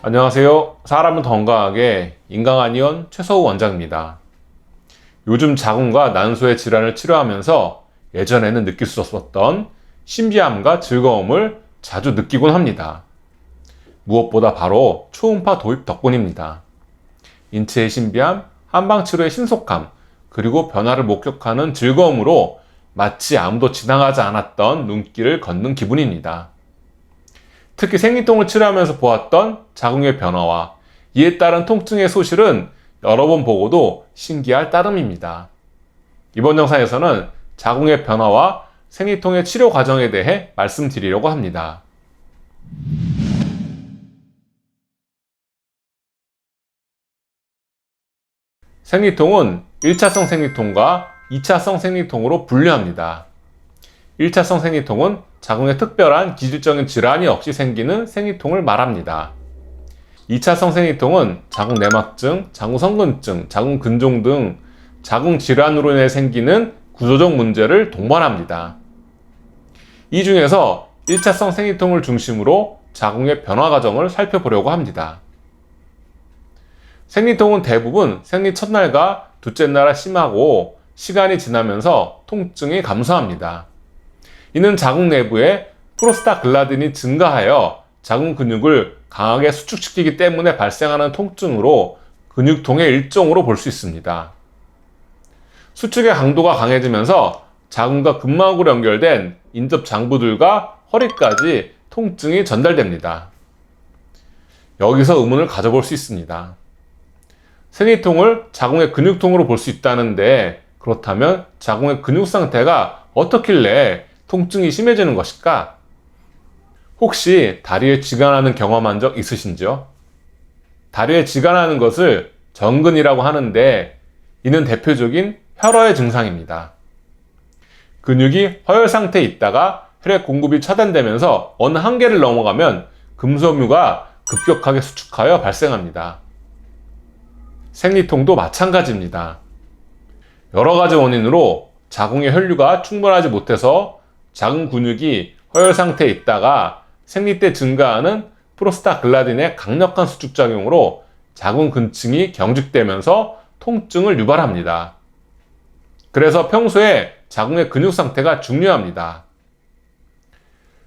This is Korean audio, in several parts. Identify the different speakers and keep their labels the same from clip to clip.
Speaker 1: 안녕하세요. 사람을 더 건강하게 인강한의원 최서우 원장입니다. 요즘 자궁과 난소의 질환을 치료하면서 예전에는 느낄 수 없었던 신비함과 즐거움을 자주 느끼곤 합니다. 무엇보다 바로 초음파 도입 덕분입니다. 인체의 신비함, 한방치료의 신속함, 그리고 변화를 목격하는 즐거움으로 마치 아무도 지나가지 않았던 눈길을 걷는 기분입니다. 특히 생리통을 치료하면서 보았던 자궁의 변화와 이에 따른 통증의 소실은 여러 번 보고도 신기할 따름입니다. 이번 영상에서는 자궁의 변화와 생리통의 치료 과정에 대해 말씀드리려고 합니다. 생리통은 1차성 생리통과 2차성 생리통으로 분류합니다. 1차성 생리통은 자궁에 특별한 기질적인 질환이 없이 생기는 생리통을 말합니다. 2차성 생리통은 자궁 내막증, 자궁 성근증, 자궁 근종 등 자궁 질환으로 인해 생기는 구조적 문제를 동반합니다. 이 중에서 1차성 생리통을 중심으로 자궁의 변화 과정을 살펴보려고 합니다. 생리통은 대부분 생리 첫날과 둘째 날에 심하고 시간이 지나면서 통증이 감소합니다. 이는 자궁 내부에 프로스타글란딘이 증가하여 자궁 근육을 강하게 수축시키기 때문에 발생하는 통증으로 근육통의 일종으로 볼 수 있습니다. 수축의 강도가 강해지면서 자궁과 근막으로 연결된 인접 장부들과 허리까지 통증이 전달됩니다. 여기서 의문을 가져볼 수 있습니다. 생리통을 자궁의 근육통으로 볼 수 있다는데 그렇다면 자궁의 근육 상태가 어떻길래 통증이 심해지는 것일까? 혹시 다리에 쥐가 나는 경험한 적 있으신지요? 다리에 쥐가 나는 것을 정근이라고 하는데 이는 대표적인 혈어의 증상입니다. 근육이 허열 상태에 있다가 혈액 공급이 차단되면서 어느 한계를 넘어가면 금속류가 급격하게 수축하여 발생합니다. 생리통도 마찬가지입니다. 여러 가지 원인으로 자궁의 혈류가 충분하지 못해서 자궁 근육이 허열 상태에 있다가 생리 때 증가하는 프로스타글란딘의 강력한 수축작용으로 자궁 근층이 경직되면서 통증을 유발합니다. 그래서 평소에 자궁의 근육 상태가 중요합니다.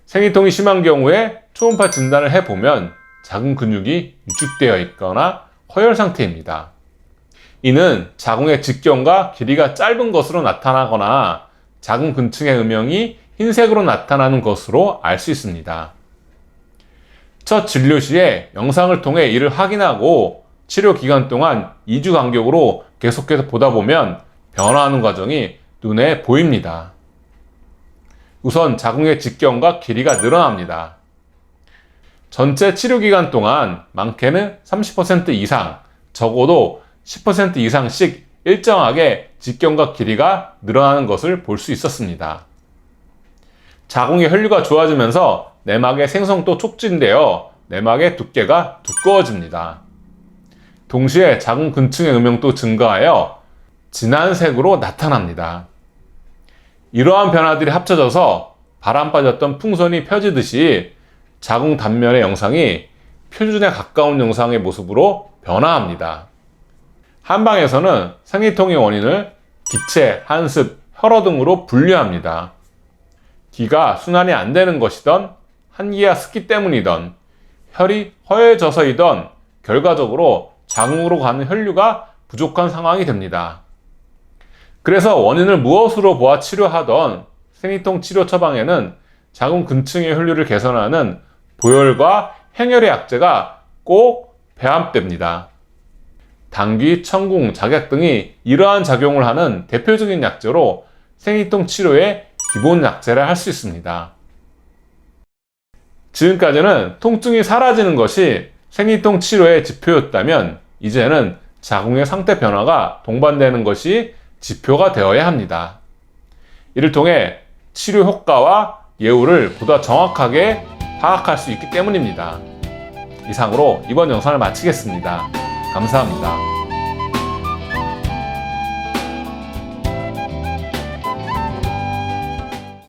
Speaker 1: 생리통이 심한 경우에 초음파 진단을 해보면 자궁 근육이 위축되어 있거나 허열 상태입니다. 이는 자궁의 직경과 길이가 짧은 것으로 나타나거나 자궁 근층의 음영이 흰색으로 나타나는 것으로 알 수 있습니다. 첫 진료 시에 영상을 통해 이를 확인하고 치료 기간 동안 2주 간격으로 계속해서 보다 보면 변화하는 과정이 눈에 보입니다. 우선 자궁의 직경과 길이가 늘어납니다. 전체 치료 기간 동안 많게는 30% 이상, 적어도 10% 이상씩 일정하게 직경과 길이가 늘어나는 것을 볼 수 있었습니다. 자궁의 혈류가 좋아지면서 내막의 생성도 촉진되어 내막의 두께가 두꺼워집니다. 동시에 자궁 근층의 음영도 증가하여 진한 색으로 나타납니다. 이러한 변화들이 합쳐져서 바람 빠졌던 풍선이 펴지듯이 자궁 단면의 영상이 표준에 가까운 영상의 모습으로 변화합니다. 한방에서는 생리통의 원인을 기체, 한습, 혈어 등으로 분류합니다. 기가 순환이 안 되는 것이던 한기와 습기 때문이던 혈이 허해져서이던 결과적으로 자궁으로 가는 혈류가 부족한 상황이 됩니다. 그래서 원인을 무엇으로 보아 치료하던 생리통 치료 처방에는 자궁 근층의 혈류를 개선하는 보혈과 행혈의 약제가 꼭 배합됩니다. 당귀, 청궁, 작약 등이 이러한 작용을 하는 대표적인 약제로 생리통 치료의 기본 약제를 할 수 있습니다. 지금까지는 통증이 사라지는 것이 생리통 치료의 지표였다면 이제는 자궁의 상태 변화가 동반되는 것이 지표가 되어야 합니다. 이를 통해 치료 효과와 예후를 보다 정확하게 파악할 수 있기 때문입니다. 이상으로 이번 영상을 마치겠습니다. 감사합니다.